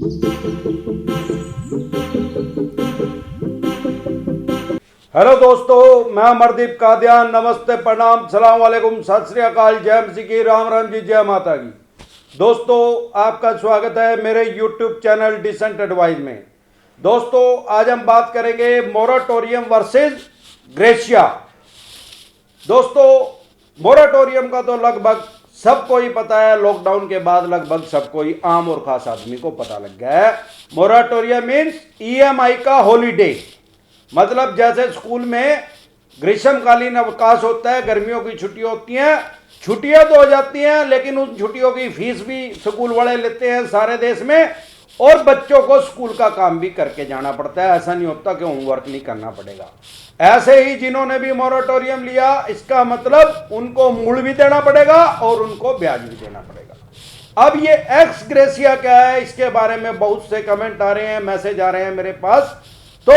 Hello दोस्तों, मैं अमरदीप कादियान। नमस्ते, प्रणाम, सलाम वालेकुम, सत श्री अकाल, जय मसीह की, राम राम जी, जय माता की। दोस्तों, आपका स्वागत है मेरे यूट्यूब चैनल डिसेंट एडवाइस में। दोस्तों, आज हम बात करेंगे मोराटोरियम वर्सेस ग्रेशिया। दोस्तों, मोराटोरियम का तो लगभग सबको ही पता है। लॉकडाउन के बाद लगभग सबको ही, आम और खास आदमी को पता लग गया है। मोराटोरियम मीन्स ईएमआई का हॉलीडे। मतलब जैसे स्कूल में ग्रीष्मकालीन अवकाश होता है, गर्मियों की छुट्टी होती हैं, छुट्टियां तो हो जाती हैं, लेकिन उन छुट्टियों की फीस भी स्कूल वाले लेते हैं सारे देश में, और बच्चों को स्कूल का काम भी करके जाना पड़ता है। ऐसा नहीं होता कि होमवर्क नहीं करना पड़ेगा। ऐसे ही जिन्होंने भी मोराटोरियम लिया, इसका मतलब उनको मूल भी देना पड़ेगा और उनको ब्याज भी देना पड़ेगा। अब ये एक्स ग्रेशिया क्या है, इसके बारे में बहुत से कमेंट आ रहे हैं, मैसेज आ रहे हैं मेरे पास, तो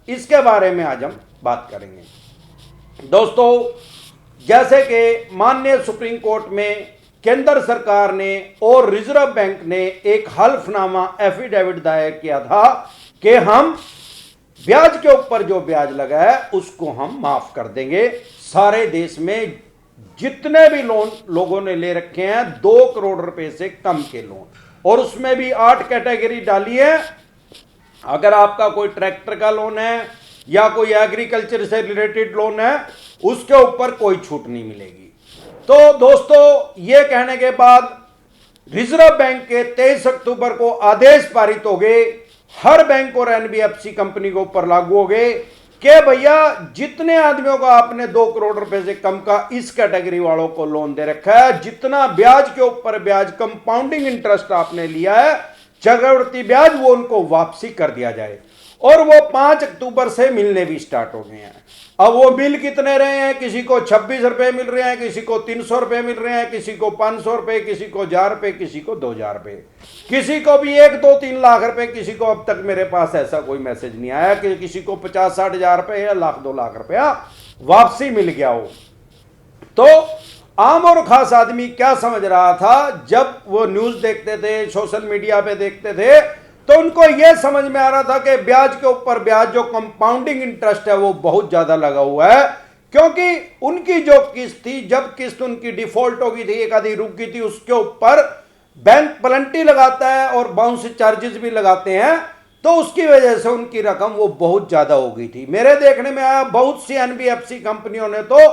इसके बारे में आज हम बात करेंगे। दोस्तों, जैसे कि माननीय सुप्रीम कोर्ट में केंद्र सरकार ने और रिजर्व बैंक ने एक हल्फनामा एफिडेविट दायर किया था कि हम ब्याज के ऊपर जो ब्याज लगा है उसको हम माफ कर देंगे। सारे देश में जितने भी लोन लोगों ने ले रखे हैं, 2 करोड़ रुपए से कम के लोन, और उसमें भी 8 कैटेगरी डाली है। अगर आपका कोई ट्रैक्टर का लोन है या कोई एग्रीकल्चर से रिलेटेड लोन है, उसके ऊपर कोई छूट नहीं मिलेगी। तो दोस्तों, ये कहने के बाद रिजर्व बैंक के 23 अक्टूबर को आदेश पारित हो गए, हर बैंक और एनबीएफसी कंपनी के ऊपर लागू हो गए कि भैया जितने आदमियों का आपने 2 करोड़ रुपए से कम का इस कैटेगरी वालों को लोन दे रखा है, जितना ब्याज के ऊपर ब्याज कंपाउंडिंग इंटरेस्ट आपने लिया है, चक्रवृद्धि ब्याज, वो उनको वापसी कर दिया जाए। और वो 5 अक्टूबर से मिलने भी स्टार्ट हो गए हैं। अब वो बिल कितने रहे हैं, किसी को 26 रुपए मिल रहे हैं, किसी को 300 रुपए मिल रहे हैं, किसी को 500 रुपए, किसी को 1000 रुपए, किसी को 2000 रुपए, किसी को भी 1, 2, 3 लाख रुपए। किसी को अब तक मेरे पास ऐसा कोई मैसेज नहीं आया कि किसी को 50-60 हजार रुपए या लाख 2 लाख रुपया वापसी मिल गया हो। तो आम और खास आदमी क्या समझ रहा था, जब वो न्यूज देखते थे, सोशल मीडिया पे देखते थे, तो उनको यह समझ में आ रहा था कि ब्याज के ऊपर ब्याज, जो कंपाउंडिंग इंटरेस्ट है, वो बहुत ज्यादा लगा हुआ है। क्योंकि उनकी जो किस्त थी, जब किस्त उनकी डिफॉल्ट हो गई थी, एक आधी रुक गई थी, उसके ऊपर बैंक पेनल्टी लगाता है और बाउंस चार्जेस भी लगाते हैं, तो उसकी वजह से उनकी रकम वो बहुत ज्यादा हो गई थी। मेरे देखने में आया, बहुत सी एनबीएफसी कंपनियों ने तो,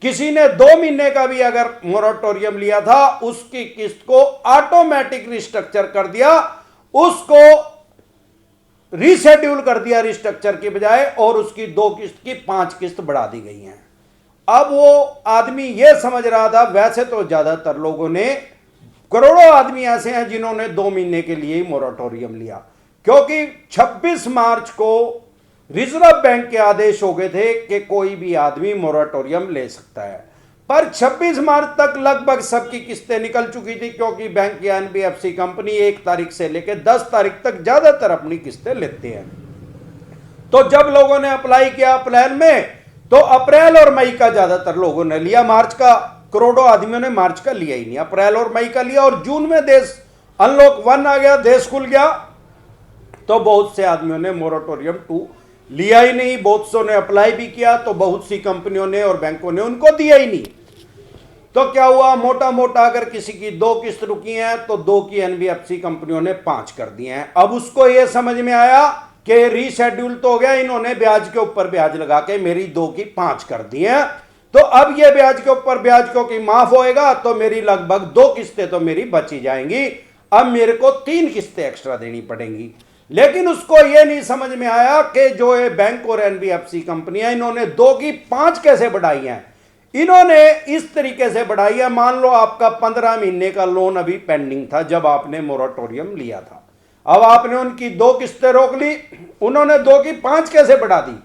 किसी ने 2 महीने का भी अगर मोराटोरियम लिया था, उसकी किस्त को ऑटोमेटिक रिस्ट्रक्चर कर दिया, उसको रीशेड्यूल कर दिया रिस्ट्रक्चर के बजाय, और उसकी 2 किस्त की 5 किस्त बढ़ा दी गई हैं। अब वो आदमी ये समझ रहा था, वैसे तो ज्यादातर लोगों ने, करोड़ों आदमी ऐसे हैं जिन्होंने 2 महीने के लिए ही मोराटोरियम लिया, क्योंकि 26 मार्च को रिजर्व बैंक के आदेश हो गए थे कि कोई भी आदमी मोराटोरियम ले सकता है। पर 26 मार्च तक लगभग सबकी किस्तें निकल चुकी थी, क्योंकि बैंक या एनबीएफसी कंपनी 1 तारीख से लेकर 10 तारीख तक ज्यादातर अपनी किस्तें लेते हैं। तो जब लोगों ने अप्लाई किया अप्रैल में, तो अप्रैल और मई का ज्यादातर लोगों ने लिया। मार्च का करोड़ों आदमियों ने मार्च का लिया ही नहीं, अप्रैल और मई का लिया। और जून में देश अनलॉक 1 आ गया, देश खुल गया, तो बहुत से आदमियों ने मोराटोरियम 2 लिया ही नहीं। बहुत सौ ने अप्लाई भी किया, तो बहुत सी कंपनियों ने और बैंकों ने उनको दिया ही नहीं। तो क्या हुआ, मोटा मोटा अगर किसी की 2 किस्त रुकी हैं, तो 2 की एनबीएफसी कंपनियों ने 5 कर दिए हैं। अब उसको यह समझ में आया कि रीशेड्यूल तो हो गया, इन्होंने ब्याज के ऊपर ब्याज लगा के मेरी 2 की 5 कर दी हैं, तो अब ये ब्याज के ऊपर ब्याज क्योंकि माफ होएगा, तो मेरी लगभग 2 किस्तें तो मेरी बची जाएंगी। अब मेरे को 3 किस्तें एक्स्ट्रा देनी पड़ेंगी। लेकिन उसको यह नहीं समझ में आया कि जो ये बैंक और एनबीएफसी कंपनियां, इन्होंने 2 की 5 कैसे बढ़ाई हैं। इन्होंने इस तरीके से बढ़ाई है, मान लो आपका 15 महीने का लोन अभी पेंडिंग था जब आपने मोराटोरियम लिया था, अब आपने उनकी 2 किस्तें रोक ली, उन्होंने 2 की 5 कैसे बढ़ा दी।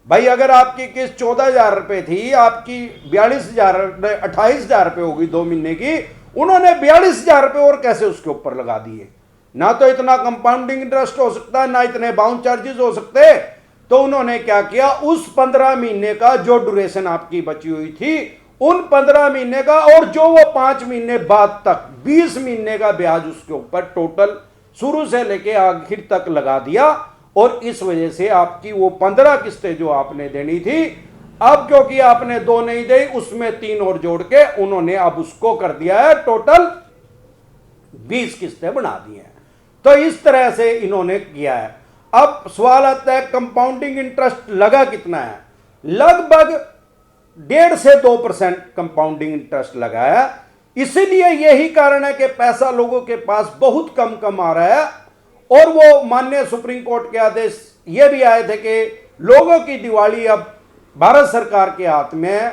भाई अगर आपकी किस्त 14,000 रुपए थी, आपकी 28,000 रुपए होगी 2 महीने की, उन्होंने 42,000 रुपए और कैसे उसके ऊपर लगा दिए। ना तो इतना कंपाउंडिंग इंटरेस्ट हो सकता है, ना इतने बाउंस चार्जेस हो सकते। तो उन्होंने क्या किया, उस 15 महीने का जो ड्यूरेशन आपकी बची हुई थी, उन 15 महीने का और जो वो 5 महीने बाद तक 20 महीने का ब्याज उसके ऊपर टोटल शुरू से लेके आखिर तक लगा दिया, और इस वजह से आपकी वो 15 किस्तें जो आपने देनी थी, अब क्योंकि आपने 2 नहीं दी, उसमें 3 और जोड़ के उन्होंने अब उसको कर दिया है टोटल 20 किस्तें बना दी हैं। तो इस तरह से इन्होंने किया है। अब सवाल आता है कंपाउंडिंग इंटरेस्ट लगा कितना है? लगभग 1.5 से 2% कंपाउंडिंग इंटरेस्ट लगा है। इसीलिए यही कारण है कि पैसा लोगों के पास बहुत कम आ रहा है। और वो माननीय सुप्रीम कोर्ट के आदेश ये भी आए थे कि लोगों की दिवाली अब भारत सरकार के हाथ में है,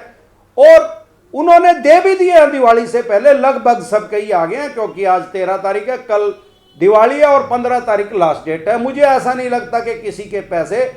और उन्होंने दे भी दिए दिवाली से पहले, लगभग सब कई आ गए हैं, क्योंकि आज 13 तारीख है, कल दिवाली है और 15 तारीख लास्ट डेट है। मुझे ऐसा नहीं लगता कि किसी के पैसे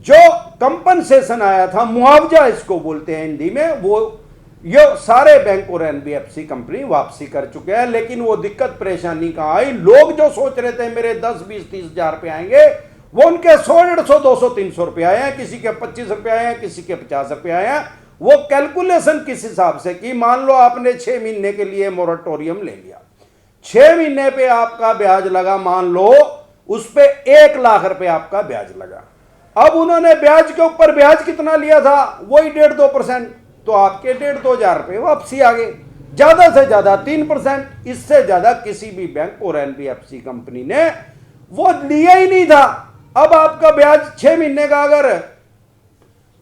जो कंपनसेशन आया था, मुआवजा इसको बोलते हैं हिंदी में, वो ये सारे बैंक और एनबीएफसी कंपनी वापसी कर चुके हैं। लेकिन वो दिक्कत परेशानी कहां आई? लोग जो सोच रहे थे मेरे 10, 20, 30 हजार रुपए आएंगे, वो उनके 100, 150, 200, 300 रुपए आए हैं, किसी के 25 रुपए आए हैं, किसी के 50 रुपए आए हैं। वो कैलकुलेशन किस हिसाब से की? मान लो आपने 6 महीने के लिए मोरेटोरियम ले लिया, 6 महीने पे आपका ब्याज लगा, मान लो उस पे 1 लाख रुपए आपका ब्याज लगा। अब उन्होंने ब्याज के ऊपर ब्याज कितना लिया था? वही 1.5-2%, तो आपके 1.5-2 हजार रुपए वापसी आ गए। ज्यादा से ज्यादा 3%, इससे ज्यादा किसी भी बैंक और एनबीएफसी कंपनी ने वो लिया ही नहीं था। अब आपका ब्याज 6 महीने का अगर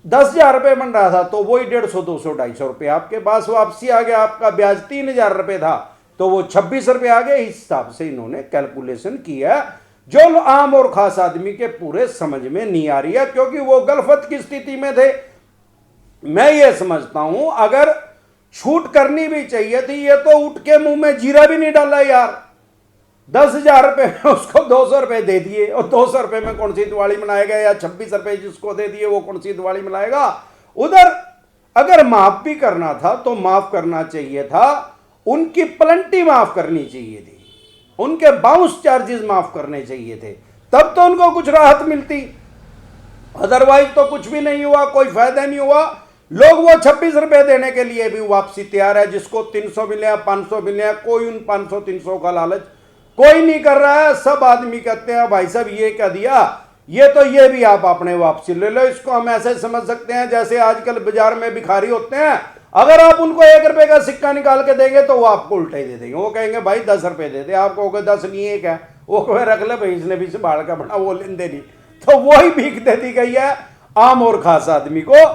10,000 रुपए बन रहा था, तो वही 150, 200, 250 रुपए आपके पास वापसी आ गया। आपका ब्याज 3,000 रुपए था, तो वो 26 रुपए आ गए। इस हिसाब से इन्होंने कैलकुलेशन किया, जो आम और खास आदमी के पूरे समझ में नहीं आ रही है, क्योंकि वो गलफत की स्थिति में थे। मैं ये समझता हूं अगर छूट करनी भी चाहिए थी, ये तो उठ के मुंह में जीरा भी नहीं डाला यार। 10,000 रुपए में उसको 200 रुपए दे दिए, और 200 रुपए में कौन सी दिवाली मनाएगा? या 26 रुपए जिसको दे दिए वो कौन सी दिवाली मनाएगा? उधर अगर माफ भी करना था तो माफ करना चाहिए था, उनकी प्लेंटी माफ करनी चाहिए थी, उनके बाउंस चार्जेस माफ करने चाहिए थे, तब तो उनको कुछ राहत मिलती। अदरवाइज तो कुछ भी नहीं हुआ, कोई फायदा नहीं हुआ। लोग वो 26 रुपए देने के लिए भी वापसी तैयार है, जिसको 300 मिले या 500 मिले, कोई उन 500-300 का लालच कोई नहीं कर रहा है। सब आदमी कहते हैं भाई साहब ये क्या दिया, ये तो ये भी आप अपने वापसी ले लो। इसको हम ऐसे समझ सकते हैं जैसे आजकल बाजार में भिखारी होते हैं, अगर आप उनको 1 रुपए का सिक्का निकाल के देंगे तो वो आपको उल्टा ही दे देंगे। वो कहेंगे भाई 10 रुपए दे दे, आप कहोगे 10 नहीं 1 है, वो कहे रख ले भाई, इसने भी संभाल का बना, वो लेंदे नहीं। तो वही भीख दे दी गई है आम और खास आदमी को।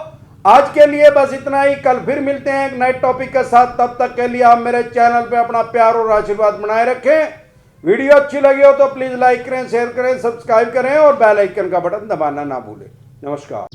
आज के लिए बस इतना ही, कल फिर मिलते हैं एक नए टॉपिक के साथ। तब तक के लिए आप मेरे चैनल पे अपना प्यार और आशीर्वाद बनाए रखें। वीडियो अच्छी लगी हो तो प्लीज लाइक करें, शेयर करें, सब्सक्राइब करें और बेल आइकन का बटन दबाना ना भूलें। नमस्कार।